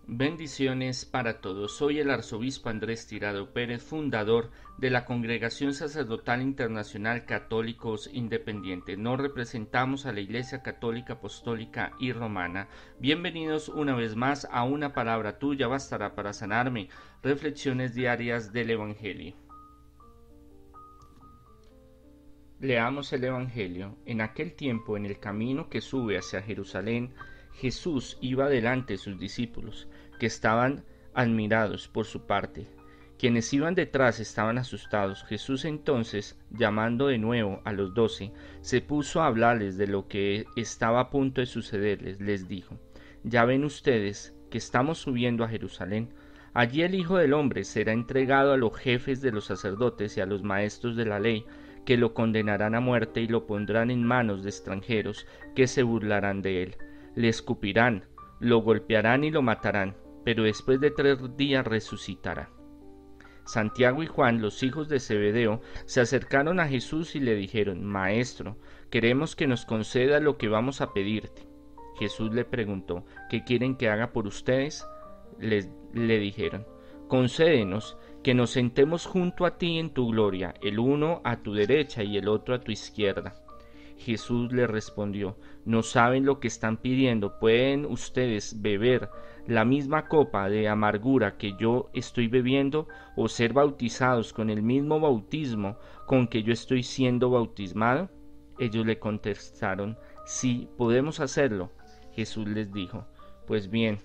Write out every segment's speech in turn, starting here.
Bendiciones para todos. Soy el arzobispo Andrés Tirado Pérez, fundador de la Congregación Sacerdotal Internacional Católicos Independientes. Nos representamos a la Iglesia Católica Apostólica y Romana. Bienvenidos una vez más a Una Palabra Tuya Bastará para Sanarme, reflexiones diarias del Evangelio. Leamos el Evangelio. En aquel tiempo, en el camino que sube hacia Jerusalén, Jesús iba delante de sus discípulos, que estaban admirados por su parte. Quienes iban detrás estaban asustados. Jesús entonces, llamando de nuevo a los 12, se puso a hablarles de lo que estaba a punto de sucederles. Les dijo: Ya ven ustedes que estamos subiendo a Jerusalén. Allí el Hijo del Hombre será entregado a los jefes de los sacerdotes y a los maestros de la ley, que lo condenarán a muerte y lo pondrán en manos de extranjeros, que se burlarán de él. Le escupirán, lo golpearán y lo matarán, pero después de 3 días resucitará. Santiago y Juan, los hijos de Zebedeo, se acercaron a Jesús y le dijeron: Maestro, queremos que nos conceda lo que vamos a pedirte. Jesús le preguntó: ¿Qué quieren que haga por ustedes? Le dijeron: Concédenos que nos sentemos junto a ti en tu gloria, el uno a tu derecha y el otro a tu izquierda. Jesús le respondió: No saben lo que están pidiendo. ¿Pueden ustedes beber la misma copa de amargura que yo estoy bebiendo, o ser bautizados con el mismo bautismo con que yo estoy siendo bautismado? Ellos le contestaron: Sí, podemos hacerlo. Jesús les dijo: Pues bien,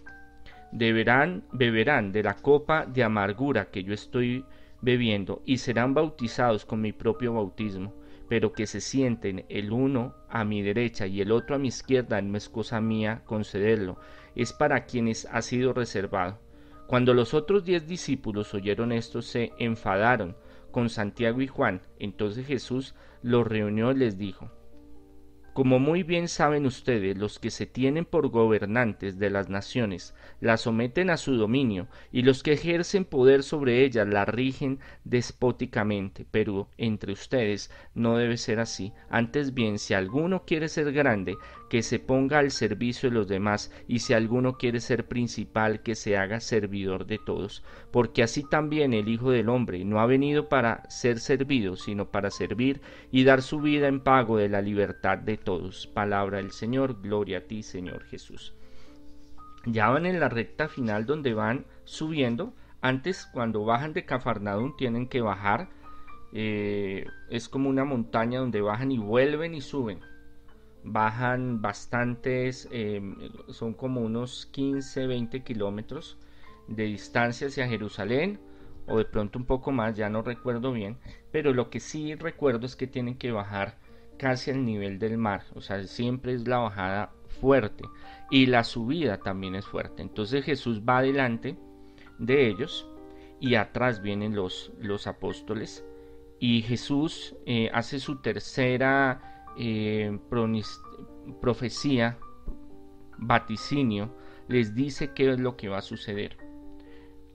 beberán de la copa de amargura que yo estoy bebiendo y serán bautizados con mi propio bautismo, pero que se sienten el uno a mi derecha y el otro a mi izquierda no es cosa mía concederlo, es para quienes ha sido reservado. Cuando los otros 10 discípulos oyeron esto, se enfadaron con Santiago y Juan. Entonces Jesús los reunió y les dijo: Como muy bien saben ustedes, los que se tienen por gobernantes de las naciones las someten a su dominio, y los que ejercen poder sobre ellas las rigen despóticamente. Pero entre ustedes no debe ser así. Antes bien, si alguno quiere ser grande, que se ponga al servicio de los demás, y si alguno quiere ser principal, que se haga servidor de todos. Porque así también el Hijo del Hombre no ha venido para ser servido, sino para servir y dar su vida en pago de la libertad de todos. Palabra del Señor. Gloria a ti, Señor Jesús. Ya van en la recta final donde van subiendo. Antes, cuando bajan de Cafarnaúm, tienen que bajar. Es como una montaña donde bajan y vuelven y suben. Bajan bastantes, son como unos 15-20 kilómetros de distancia hacia Jerusalén, o de pronto un poco más, ya no recuerdo bien, pero lo que sí recuerdo es que tienen que bajar casi al nivel del mar, o sea, siempre es la bajada fuerte y la subida también es fuerte. Entonces Jesús va delante de ellos y atrás vienen los apóstoles, y Jesús hace su tercera profecía, vaticinio, les dice qué es lo que va a suceder.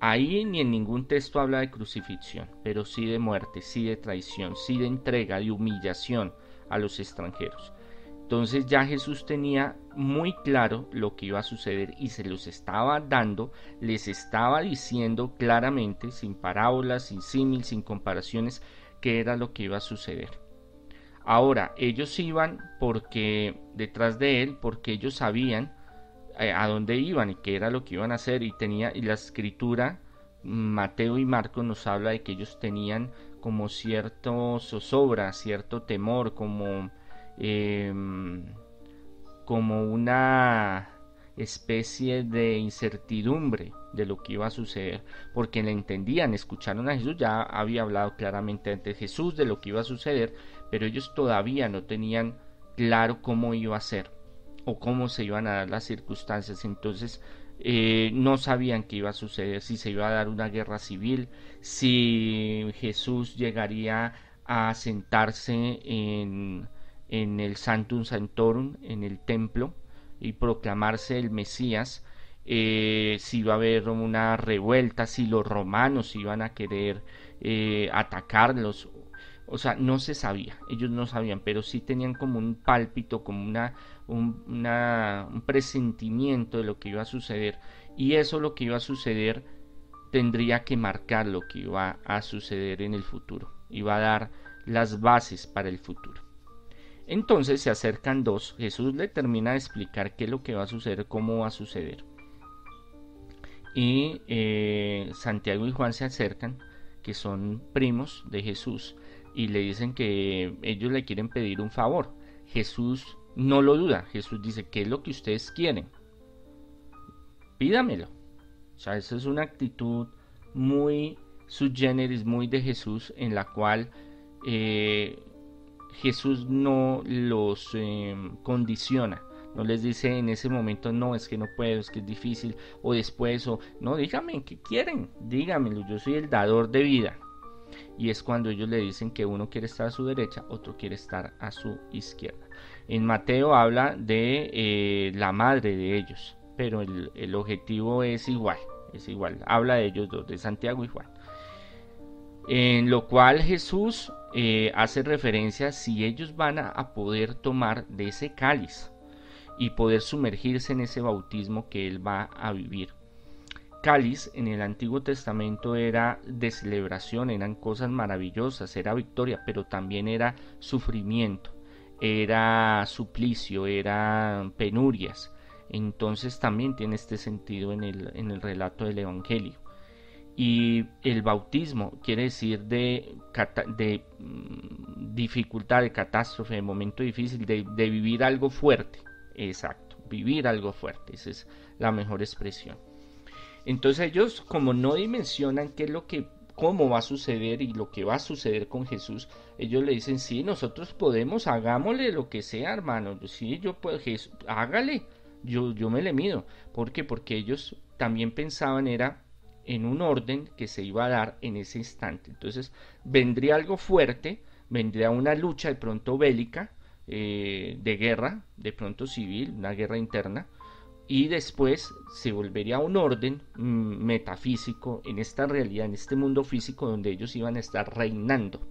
Ahí ni en ningún texto habla de crucifixión, pero sí de muerte, sí de traición, sí de entrega, de humillación a los extranjeros. Entonces ya Jesús tenía muy claro lo que iba a suceder y se los estaba dando, les estaba diciendo claramente, sin parábolas, sin símil, sin comparaciones, qué era lo que iba a suceder. Ahora, ellos iban porque detrás de él, porque ellos sabían a dónde iban y qué era lo que iban a hacer, y la escritura, Mateo y Marcos, nos habla de que ellos tenían como cierto zozobra, cierto temor, como una especie de incertidumbre de lo que iba a suceder, porque le entendían, escucharon a Jesús, ya había hablado claramente ante Jesús de lo que iba a suceder, pero ellos todavía no tenían claro cómo iba a ser o cómo se iban a dar las circunstancias. Entonces no sabían qué iba a suceder, si se iba a dar una guerra civil, si Jesús llegaría a sentarse en el Sanctum Sanctorum, en el templo, y proclamarse el Mesías, si iba a haber una revuelta, si los romanos iban a querer atacarlos. O sea, no se sabía, ellos no sabían, pero sí tenían como un pálpito, como un presentimiento de lo que iba a suceder. Y eso lo que iba a suceder tendría que marcar lo que iba a suceder en el futuro. Iba a dar las bases para el futuro. Entonces se acercan dos. Jesús le termina de explicar qué es lo que va a suceder, cómo va a suceder. Y Santiago y Juan se acercan, que son primos de Jesús, y le dicen que ellos le quieren pedir un favor. Jesús no lo duda. Jesús dice, ¿qué es lo que ustedes quieren? Pídamelo. O sea, esa es una actitud muy sui generis, muy de Jesús, en la cual Jesús no los condiciona, no les dice en ese momento, no, es que no puedo, es que es difícil, o después, o no, díganme, ¿qué quieren? Dígamelo, yo soy el dador de vida. Y es cuando ellos le dicen que uno quiere estar a su derecha, otro quiere estar a su izquierda. En Mateo habla de la madre de ellos, pero el objetivo es igual, habla de ellos dos, de Santiago y Juan. En lo cual Jesús hace referencia si ellos van a poder tomar de ese cáliz y poder sumergirse en ese bautismo que él va a vivir. Cáliz en el Antiguo Testamento era de celebración, eran cosas maravillosas, era victoria, pero también era sufrimiento, era suplicio, eran penurias. Entonces también tiene este sentido en el relato del Evangelio. Y el bautismo quiere decir de dificultad, de catástrofe, de momento difícil, de vivir algo fuerte. Exacto, vivir algo fuerte, esa es la mejor expresión. Entonces ellos, como no dimensionan qué es lo que, cómo va a suceder y lo que va a suceder con Jesús, ellos le dicen, sí, nosotros podemos, hagámosle lo que sea, hermano, sí, yo puedo, Jesús, hágale, yo me le mido. ¿Por qué? Porque ellos también pensaban era en un orden que se iba a dar en ese instante. Entonces vendría algo fuerte, vendría una lucha de pronto bélica, de guerra, de pronto civil, una guerra interna, y después se volvería un orden metafísico en esta realidad, en este mundo físico donde ellos iban a estar reinando,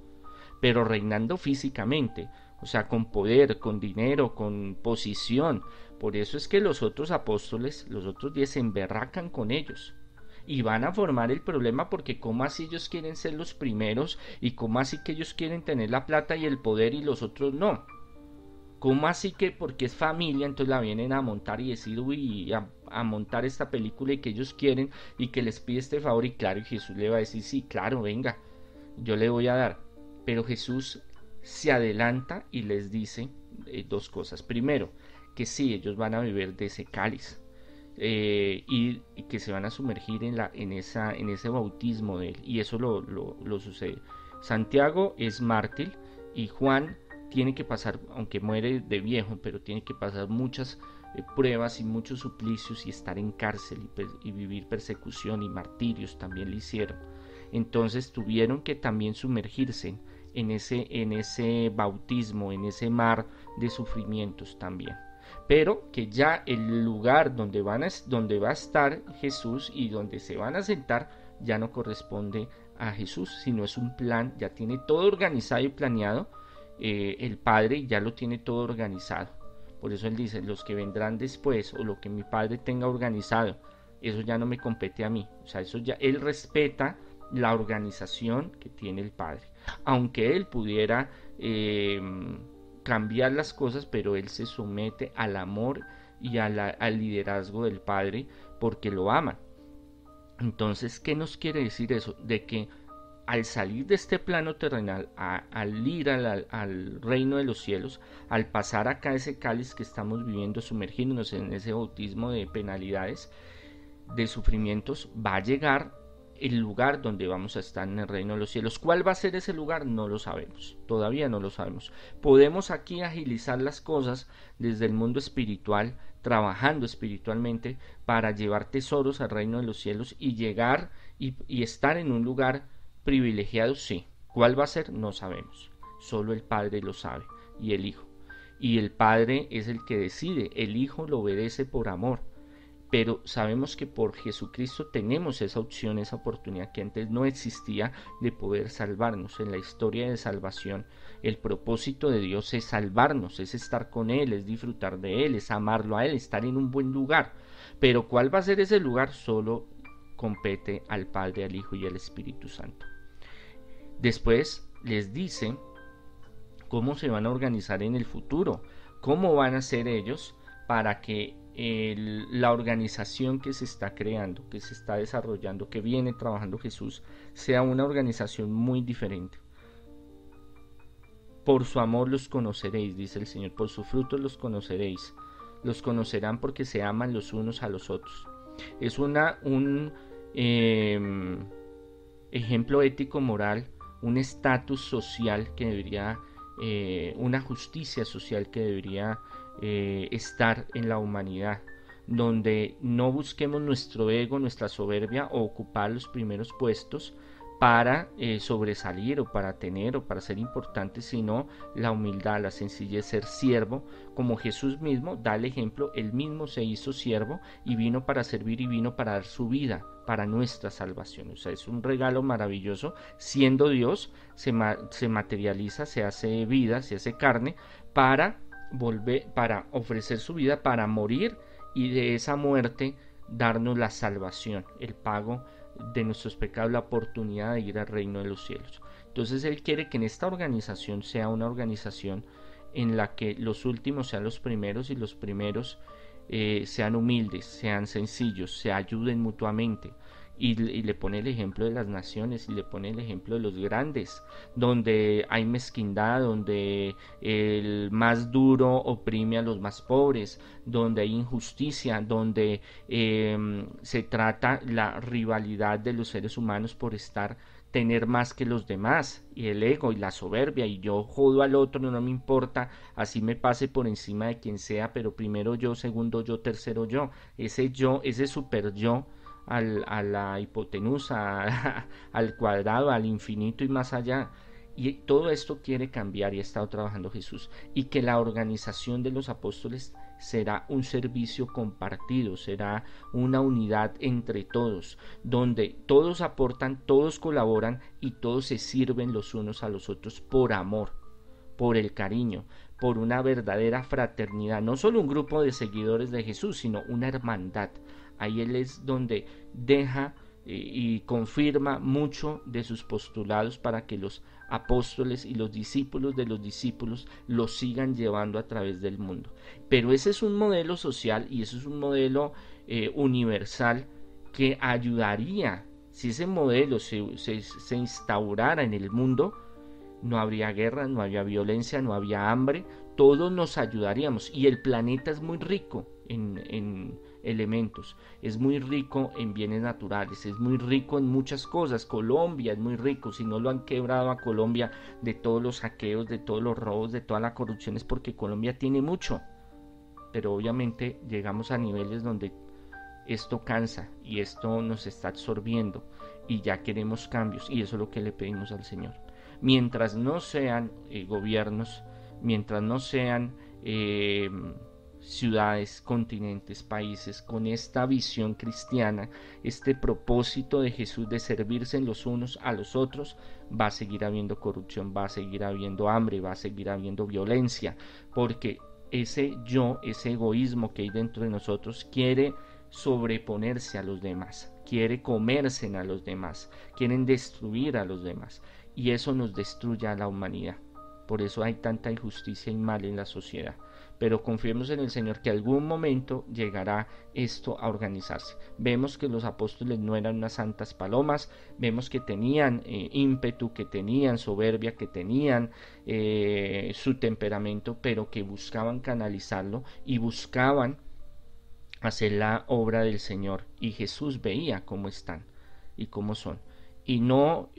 pero reinando físicamente, o sea, con poder, con dinero, con posición. Por eso es que los otros apóstoles, los otros 10, se emberracan con ellos y van a formar el problema, porque cómo así ellos quieren ser los primeros y cómo así que ellos quieren tener la plata y el poder y los otros no. ¿Cómo así que porque es familia entonces la vienen a montar y decir, uy, a montar esta película y que ellos quieren y que les pide este favor? Y claro, y Jesús le va a decir, sí, claro, venga, yo le voy a dar. Pero Jesús se adelanta y les dice dos cosas. Primero, que sí, ellos van a beber de ese cáliz, y que se van a sumergir en ese bautismo de él, y eso lo sucede. Santiago es mártir y Juan tiene que pasar, aunque muere de viejo, pero tiene que pasar muchas pruebas y muchos suplicios y estar en cárcel y vivir persecución y martirios también le hicieron. Entonces tuvieron que también sumergirse en ese bautismo, en ese mar de sufrimientos también. Pero que ya el lugar donde va a estar Jesús y donde se van a sentar ya no corresponde a Jesús, sino es un plan, ya tiene todo organizado y planeado. El Padre ya lo tiene todo organizado. Por eso él dice, los que vendrán después o lo que mi Padre tenga organizado, eso ya no me compete a mí. O sea, eso ya, él respeta la organización que tiene el Padre, aunque él pudiera cambiar las cosas, pero él se somete al amor y al liderazgo del Padre porque lo ama. Entonces, ¿qué nos quiere decir eso? De que al salir de este plano terrenal, al ir al reino de los cielos, al pasar acá ese cáliz que estamos viviendo, sumergiéndonos en ese bautismo de penalidades, de sufrimientos, va a llegar el lugar donde vamos a estar en el reino de los cielos. ¿Cuál va a ser ese lugar? No lo sabemos, todavía no lo sabemos. Podemos aquí agilizar las cosas desde el mundo espiritual, trabajando espiritualmente para llevar tesoros al reino de los cielos y llegar y estar en un lugar privilegiado, sí. ¿Cuál va a ser? No sabemos. Solo el Padre lo sabe y el Hijo. Y el Padre es el que decide. El Hijo lo obedece por amor. pero sabemos que por Jesucristo tenemos esa opción, esa oportunidad que antes no existía de poder salvarnos. En la historia de salvación, el propósito de Dios es salvarnos, es estar con Él, es disfrutar de Él, es amarlo a Él, estar en un buen lugar. Pero ¿cuál va a ser ese lugar? Solo compete al Padre, al Hijo y al Espíritu Santo. Después les dice cómo se van a organizar en el futuro, cómo van a ser ellos para que la organización que se está creando, que se está desarrollando, que viene trabajando Jesús, sea una organización muy diferente. Por su amor los conoceréis, dice el Señor, por sus frutos los conoceréis. Los conocerán porque se aman los unos a los otros. Es un ejemplo ético moral, un estatus social que debería, una justicia social que debería estar en la humanidad, donde no busquemos nuestro ego, nuestra soberbia o ocupar los primeros puestos para sobresalir o para tener o para ser importantes, sino la humildad, la sencillez, ser siervo, como Jesús mismo da el ejemplo. Él mismo se hizo siervo y vino para servir y vino para dar su vida para nuestra salvación. O sea, es un regalo maravilloso. Siendo Dios, se materializa, se hace vida, se hace carne para para ofrecer su vida, para morir y de esa muerte darnos la salvación, el pago de nuestros pecados, la oportunidad de ir al reino de los cielos. Entonces Él quiere que en esta organización sea una organización en la que los últimos sean los primeros y los primeros sean humildes, sean sencillos, se ayuden mutuamente. Y le pone el ejemplo de las naciones y le pone el ejemplo de los grandes, donde hay mezquindad, donde el más duro oprime a los más pobres, donde hay injusticia, donde se trata la rivalidad de los seres humanos por tener más que los demás, y el ego y la soberbia, y yo jodo al otro, no me importa, así me pase por encima de quien sea, pero primero yo, segundo yo, tercero yo, ese super yo, a la hipotenusa, al cuadrado, al infinito y más allá. Y todo esto quiere cambiar y ha estado trabajando Jesús. Y que la organización de los apóstoles será un servicio compartido, será una unidad entre todos, donde todos aportan, todos colaboran y todos se sirven los unos a los otros por amor, por el cariño, por una verdadera fraternidad. No solo un grupo de seguidores de Jesús, sino una hermandad. Ahí Él es donde deja y confirma mucho de sus postulados para que los apóstoles y los discípulos de los discípulos los sigan llevando a través del mundo. Pero ese es un modelo social y ese es un modelo universal que ayudaría. Si ese modelo se instaurara en el mundo, no habría guerra, no habría violencia, no habría hambre, todos nos ayudaríamos. Y el planeta es muy rico en elementos, es muy rico en bienes naturales, es muy rico en muchas cosas. Colombia es muy rico. Si no lo han quebrado a Colombia de todos los saqueos, de todos los robos, de toda la corrupción, es porque Colombia tiene mucho. Pero obviamente llegamos a niveles donde esto cansa y esto nos está absorbiendo y ya queremos cambios, y eso es lo que le pedimos al Señor. Mientras no sean gobiernos, mientras no sean ciudades, continentes, países con esta visión cristiana, este propósito de Jesús de servirse los unos a los otros, va a seguir habiendo corrupción, va a seguir habiendo hambre, va a seguir habiendo violencia, porque ese egoísmo que hay dentro de nosotros quiere sobreponerse a los demás, quiere comerse a los demás, quieren destruir a los demás, y eso nos destruye a la humanidad. Por eso hay tanta injusticia y mal en la sociedad. Pero confiemos en el Señor que algún momento llegará esto a organizarse. Vemos que los apóstoles no eran unas santas palomas, vemos que tenían ímpetu, que tenían soberbia, que tenían su temperamento, pero que buscaban canalizarlo y buscaban hacer la obra del Señor. Y Jesús veía cómo están y cómo son. Y no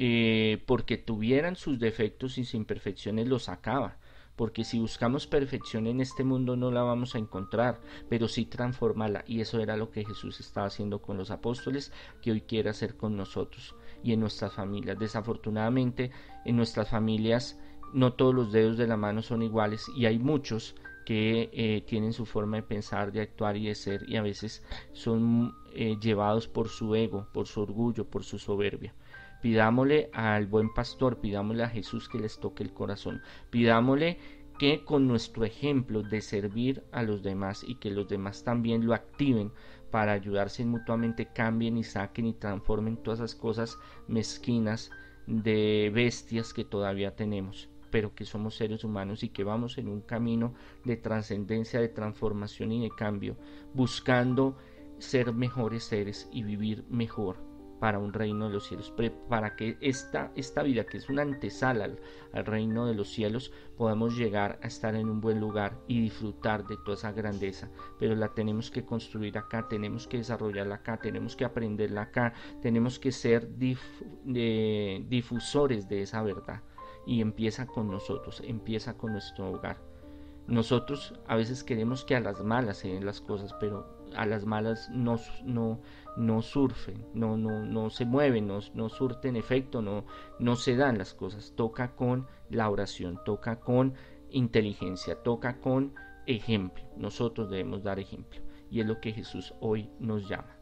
porque tuvieran sus defectos y sus imperfecciones los sacaba, porque si buscamos perfección en este mundo no la vamos a encontrar, pero sí transformarla, y eso era lo que Jesús estaba haciendo con los apóstoles, que hoy quiere hacer con nosotros y en nuestras familias. Desafortunadamente en nuestras familias no todos los dedos de la mano son iguales y hay muchos que tienen su forma de pensar, de actuar y de ser, y a veces son llevados por su ego, por su orgullo, por su soberbia. Pidámosle al buen pastor, pidámosle a Jesús que les toque el corazón, pidámosle que con nuestro ejemplo de servir a los demás y que los demás también lo activen para ayudarse mutuamente, cambien y saquen y transformen todas esas cosas mezquinas de bestias que todavía tenemos, pero que somos seres humanos y que vamos en un camino de trascendencia, de transformación y de cambio, buscando ser mejores seres y vivir mejor para un reino de los cielos, para que esta vida, que es una antesala al reino de los cielos, podamos llegar a estar en un buen lugar y disfrutar de toda esa grandeza. Pero la tenemos que construir acá, tenemos que desarrollarla acá, tenemos que aprenderla acá, tenemos que ser difusores de esa verdad. Y empieza con nosotros, empieza con nuestro hogar. Nosotros a veces queremos que a las malas se den las cosas, pero a las malas no surfen, no se mueven, no surten efecto, no se dan las cosas. Toca con la oración, toca con inteligencia, toca con ejemplo. Nosotros debemos dar ejemplo y es lo que Jesús hoy nos llama.